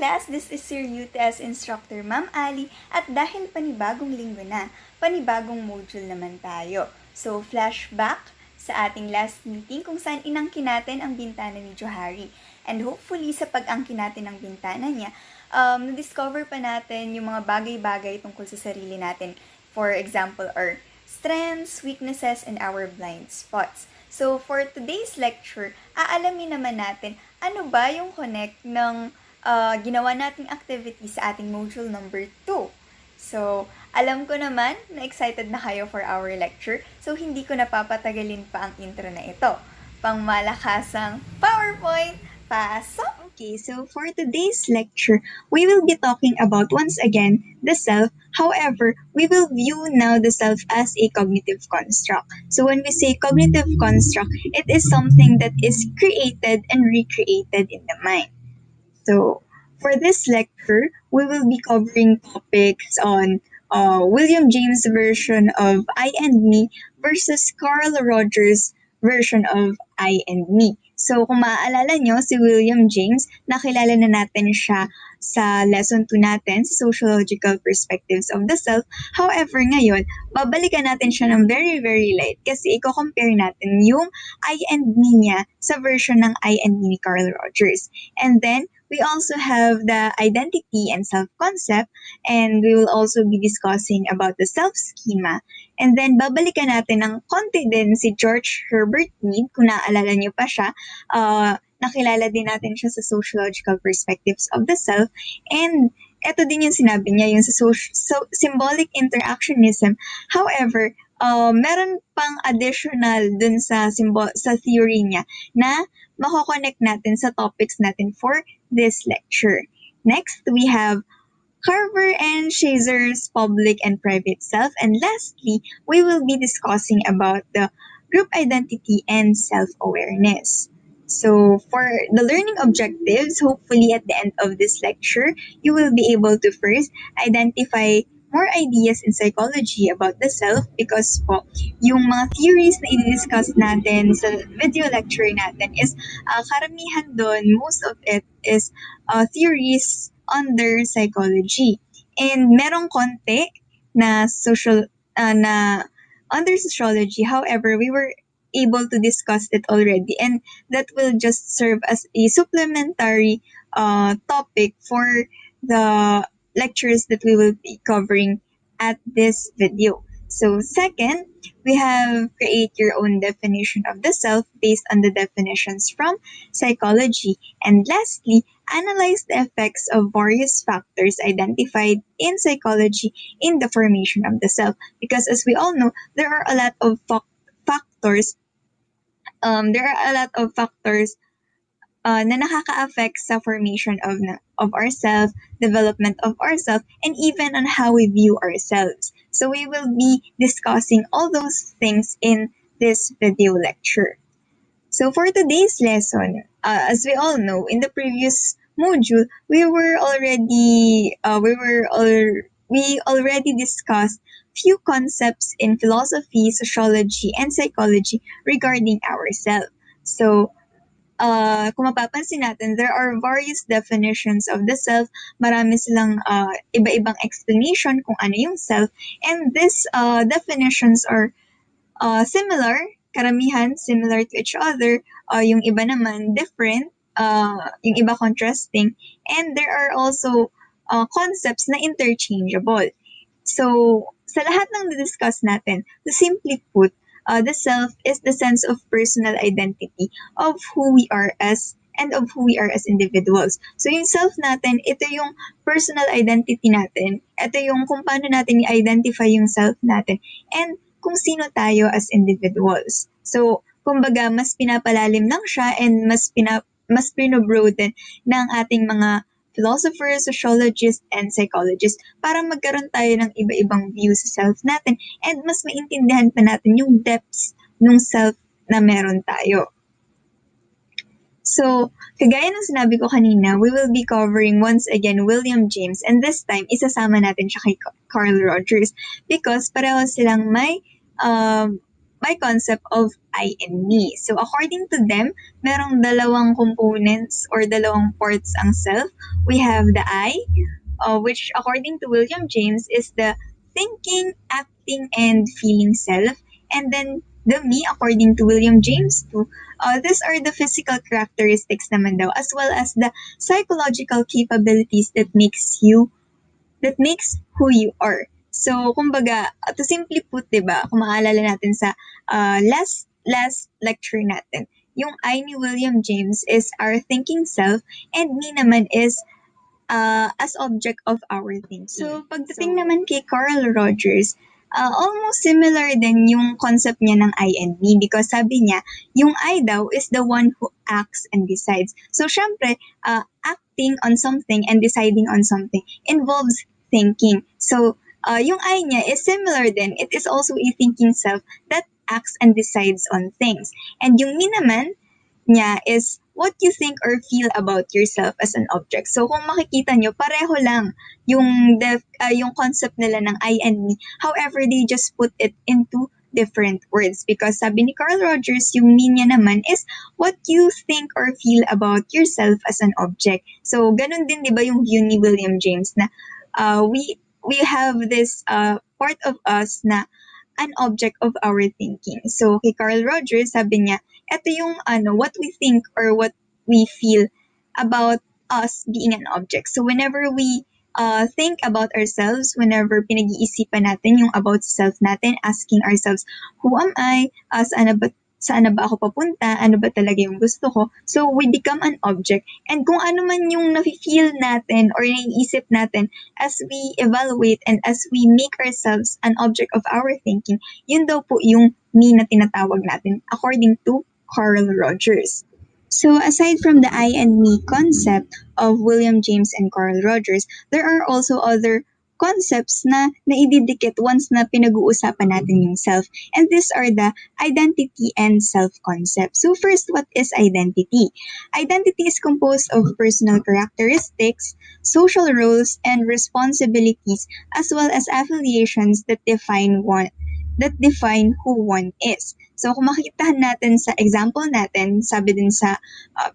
class, this is your UTS instructor Ma'am Ali at dahil panibagong linggo na, panibagong module naman tayo. So, flashback sa ating last meeting kung saan inangkin natin ang bintana ni Johari. And hopefully sa pag-angkin natin ng bintana niya, na-discover pa natin yung mga bagay-bagay tungkol sa sarili natin. For example, our strengths, weaknesses, and our blind spots. So, for today's lecture, aalamin naman natin ano ba yung connect ng ginawa nating activity sa ating module number 2. So, alam ko naman na excited na kayo for our lecture, so hindi ko napapatagalin pa ang intro na ito. Pangmalakasang PowerPoint, pasok! Okay, so for today's lecture, we will be talking about once again the self. However, we will view now the self as a cognitive construct. So when we say cognitive construct, it is something that is created and recreated in the mind. So, for this lecture, we will be covering topics on William James' version of I and Me versus Carl Rogers' version of I and Me. So, kung maaalala nyo, si William James, nakilala na natin siya sa lesson 2 natin, sa Sociological Perspectives of the Self. However, ngayon, babalikan natin siya ng very, very light kasi i-compare natin yung I and Me niya sa version ng I and Me ni Carl Rogers. And then, we also have the identity and self-concept, and we will also be discussing about the self-schema. And then, babalikan natin ng konti din si George Herbert Mead, kung naaalala niyo pa siya. Nakilala din natin siya sa Sociological Perspectives of the Self. And ito din yung sinabi niya, yung sa symbolic interactionism. However, meron pang additional dun sa theory niya na mako-connect natin sa topics natin for this lecture. Next, we have Carver and Schazer's public and private self. And lastly, we will be discussing about the group identity and self-awareness. So for the learning objectives, hopefully at the end of this lecture, you will be able to first identify more ideas in psychology about the self because po, yung mga theories na i-discuss natin sa video lecture natin is karamihan doon, most of it is theories under psychology. And merong konti na under sociology. However, we were able to discuss it already, and that will just serve as a supplementary topic for the lectures that we will be covering at this video. So second, we have create your own definition of the self based on the definitions from psychology. And lastly, analyze the effects of various factors identified in psychology in the formation of the self. Because as we all know, there are a lot of factors na nakaka-affect sa formation of ourselves, development of ourselves, and even on how we view ourselves. So we will be discussing all those things in this video lecture. So for today's lesson, as we all know, in the previous module, we already discussed few concepts in philosophy, sociology, and psychology regarding ourselves. So, kung mapapansin natin, there are various definitions of the self. Marami silang iba-ibang explanation kung ano yung self. And these definitions are similar, karamihan similar to each other. Yung iba naman different, yung iba contrasting. And there are also concepts na interchangeable. So, sa lahat ng na-discuss natin, to simply put, the self is the sense of personal identity of who we are as individuals. So yung self natin, ito yung personal identity natin. Ito yung kung paano natin i-identify yung self natin and kung sino tayo as individuals. So, kumbaga, mas pinapalalim lang siya and mas pinobroaden ng ating mga philosophers, sociologists, and psychologists para magkaroon tayo ng iba-ibang views sa self natin and mas maintindihan pa natin yung depths ng self na meron tayo. So, kagaya ng sinabi ko kanina, we will be covering once again William James, and this time, isasama natin siya kay Carl Rogers because pareho silang may by concept of I and me. So according to them, merong dalawang components or dalawang parts ang self. We have the I, which according to William James is the thinking, acting, and feeling self. And then the me, according to William James too, these are the physical characteristics naman daw, as well as the psychological capabilities that makes who you are. So, kumbaga, to simply put, diba, kung maalala natin sa last lecture natin, yung I ni William James is our thinking self, and me naman is as object of our thinking. So, pagdating naman kay Carl Rogers, almost similar din yung concept niya ng I and me because sabi niya, yung I daw is the one who acts and decides. So, syempre, acting on something and deciding on something involves thinking. So, yung I niya is similar din. It is also a thinking self that acts and decides on things. And yung me naman, niya is what you think or feel about yourself as an object. So kung makikita nyo, pareho lang yung concept nila ng I and me. However, they just put it into different words because sabi ni Carl Rogers, yung me niya naman is what you think or feel about yourself as an object. So ganun din 'di ba yung view ni William James na we have this part of us na an object of our thinking. So, kay Carl Rogers, sabi niya, ito yung what we think or what we feel about us being an object. So, whenever we think about ourselves, whenever pinag-iisipan natin yung about self natin, asking ourselves, who am I? Saan na ba ako papunta? Ano ba talaga yung gusto ko? So, we become an object. And kung ano man yung nafe-feel natin or naiisip natin as we evaluate and as we make ourselves an object of our thinking, yun daw po yung me na tinatawag natin according to Carl Rogers. So aside from the I and me concept of William James and Carl Rogers, there are also other concepts na naididikit once na pinag-uusapan natin yung self. And these are the identity and self-concept. So first, what is identity? Identity is composed of personal characteristics, social roles, and responsibilities, as well as affiliations that define who one is. So kung makikita natin sa example natin, sabi din sa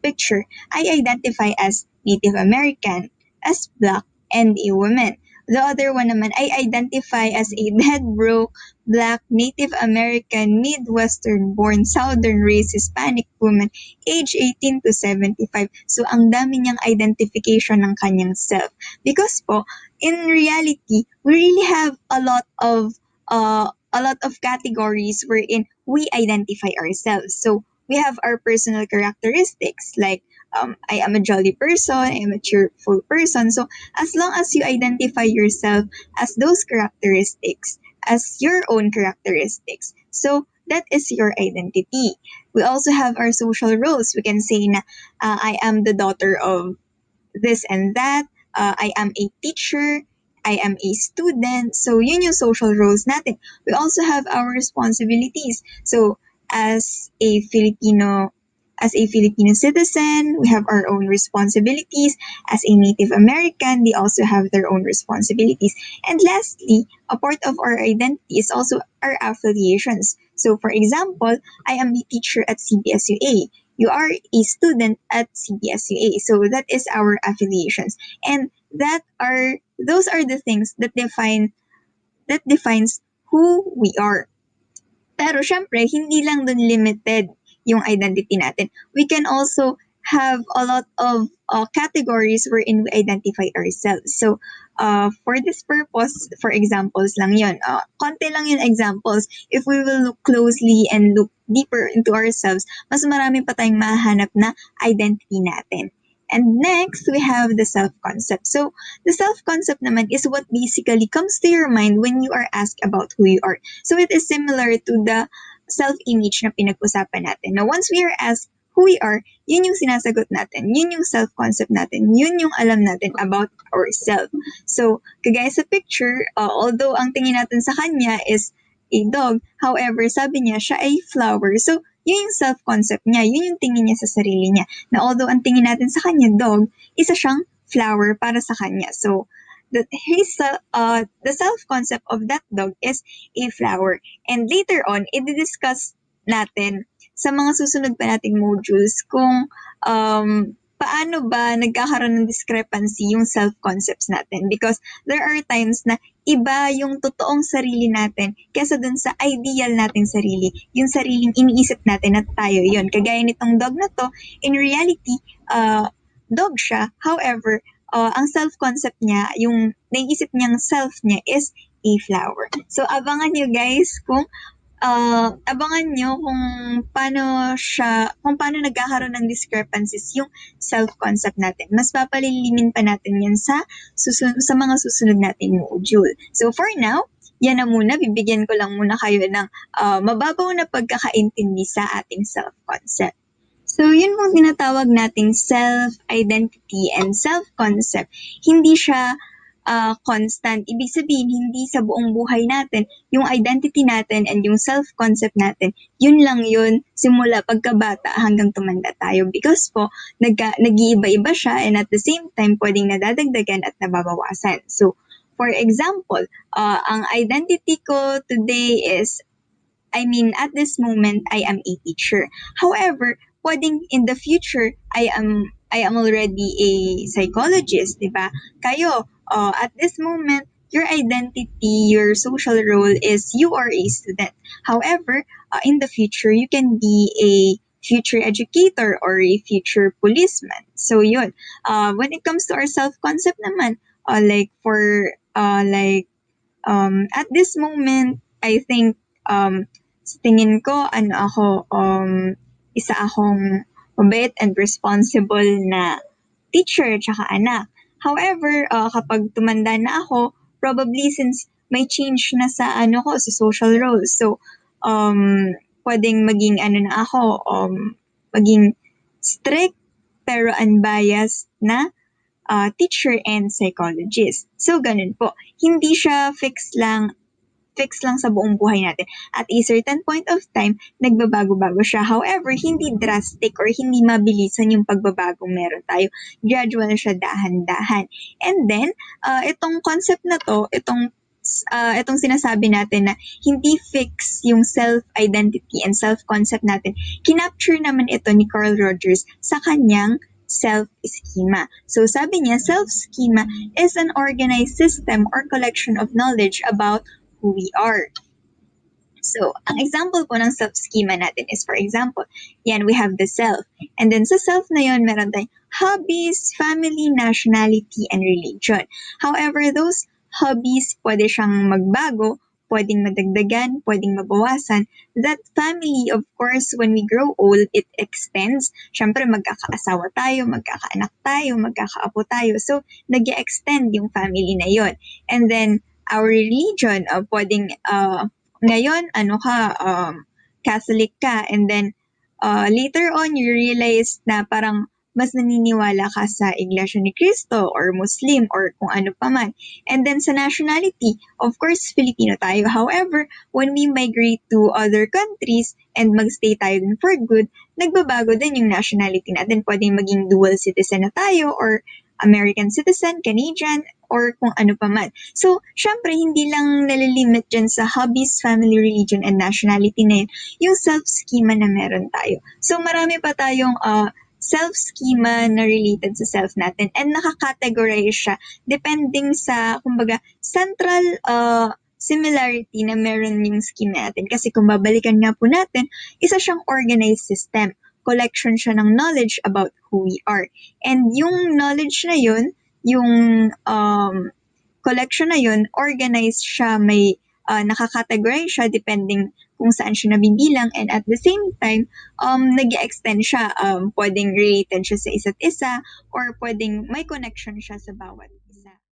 picture, I identify as Native American, as Black, and a woman. The other one naman, I identify as a dead broke, Black, Native American, Midwestern-born, Southern race, Hispanic woman, age 18 to 75. So, ang dami niyang identification ng kanyang self. Because po, in reality, we really have a lot of categories wherein we identify ourselves. So, we have our personal characteristics like I am a jolly person, I am a cheerful person. So, as long as you identify yourself as those characteristics, as your own characteristics, so that is your identity. We also have our social roles. We can say na I am the daughter of this and that. I am a teacher. I am a student. So, yun yung social roles natin. We also have our responsibilities. So, as a Filipino citizen, we have our own responsibilities. As a Native American, they also have their own responsibilities. And lastly, a part of our identity is also our affiliations. So, for example, I am a teacher at CBSUA. You are a student at CBSUA. So, that is our affiliations. And those are the things that defines who we are. Pero syempre, hindi lang dun limited yung identity natin. We can also have a lot of categories wherein we identify ourselves. So, for this purpose, for examples lang yun. Konti lang yung examples. If we will look closely and look deeper into ourselves, mas marami pa tayong mahanap na identity natin. And next, we have the self-concept. So, the self-concept naman is what basically comes to your mind when you are asked about who you are. So, it is similar to the self-image na pinag-usapan natin. Now, once we are asked who we are, yun yung sinasagot natin. Yun yung self-concept natin. Yun yung alam natin about ourselves. So, kagaya sa picture, although ang tingin natin sa kanya is a dog, however, sabi niya siya ay flower. So, yun yung self-concept niya, yun yung tingin niya sa sarili niya. Na although ang tingin natin sa kanya dog, isa siyang flower para sa kanya. So, that the self-concept of that dog is a flower. And later on, i-discuss natin sa mga susunod pa nating modules kung paano ba nagkakaroon ng discrepancy yung self-concepts natin. Because there are times na iba yung totoong sarili natin kesa dun sa ideal nating sarili. Yung sariling iniisip natin na tayo yon. Kagaya nitong dog na to, in reality, dog siya. However, ang self-concept niya, yung naiisip niyang self niya is a flower. So, abangan nyo guys kung paano nagkakaroon ng discrepancies yung self-concept natin. Mas papalilimin pa natin yan sa mga susunod nating module. So for now, yan na muna. Bibigyan ko lang muna kayo ng mababaw na pagkakaintindi sa ating self-concept. So, yun pong tinatawag nating self-identity and self-concept. Hindi siya constant. Ibig sabihin, hindi sa buong buhay natin, yung identity natin and yung self-concept natin, yun lang yun, simula pagkabata hanggang tumanda tayo. Because po, nag-iiba-iba siya and at the same time, pwedeng nadadagdagan at nababawasan. So, for example, ang identity ko today is, at this moment, I am a teacher. However, pwedeng in the future, I am already a psychologist, di ba? Kayo, at this moment, your identity, your social role is you are a student. However, in the future, you can be a future educator or a future policeman. So yun. When it comes to our self-concept naman, at this moment, I think sa tingin ko, isa akong mabait and responsible na teacher tsaka anak. However, kapag tumanda na ako, probably since may change na sa sa social roles. So, pwedeng maging maging strict pero unbiased na teacher and psychologist. So, ganun po. Hindi siya fix lang sa buong buhay natin. At a certain point of time, nagbabago-bago siya. However, hindi drastic or hindi mabilisan yung pagbabagong meron tayo. Gradual siya, dahan-dahan. And then, itong concept na to, itong sinasabi natin na hindi fix yung self-identity and self-concept natin, kinapture naman ito ni Carl Rogers sa kanyang self-schema. So sabi niya, self-schema is an organized system or collection of knowledge about who we are. So, ang example po ng self-schema natin is, for example, we have the self. And then sa self na yun, meron tayong hobbies, family, nationality, and religion. However, those hobbies, pwede siyang magbago, pwedeng madagdagan, pwedeng mabawasan. That family, of course, when we grow old, it extends. Siyempre, magkakaasawa tayo, magkakaanak tayo, magkakaapo tayo. So, nag-extend yung family na yon. And then, our religion, pwedeng ngayon, Catholic ka, and then later on, you realize na parang mas naniniwala ka sa Iglesia ni Cristo or Muslim or kung ano pa man. And then sa nationality, of course, Filipino tayo. However, when we migrate to other countries and magstay tayo dun for good, nagbabago din yung nationality natin. Pwedeng maging dual citizen na tayo or American citizen, Canadian, or kung ano pa man. So, syempre, hindi lang nalilimit dyan sa hobbies, family, religion, and nationality na yun, yung self-schema na meron tayo. So, marami pa tayong self-schema na related sa self natin and nakakategorize siya depending sa, kumbaga, central similarity na meron yung schema natin. Kasi kung babalikan nga po natin, isa siyang organized system. Collection siya ng knowledge about who we are. And yung knowledge na yun, yung collection na yun, organized siya, may nakakategorize siya depending kung saan siya nabibilang, and at the same time, nag-extend siya, pwedeng related siya sa isa't isa, or pwedeng may connection siya sa bawat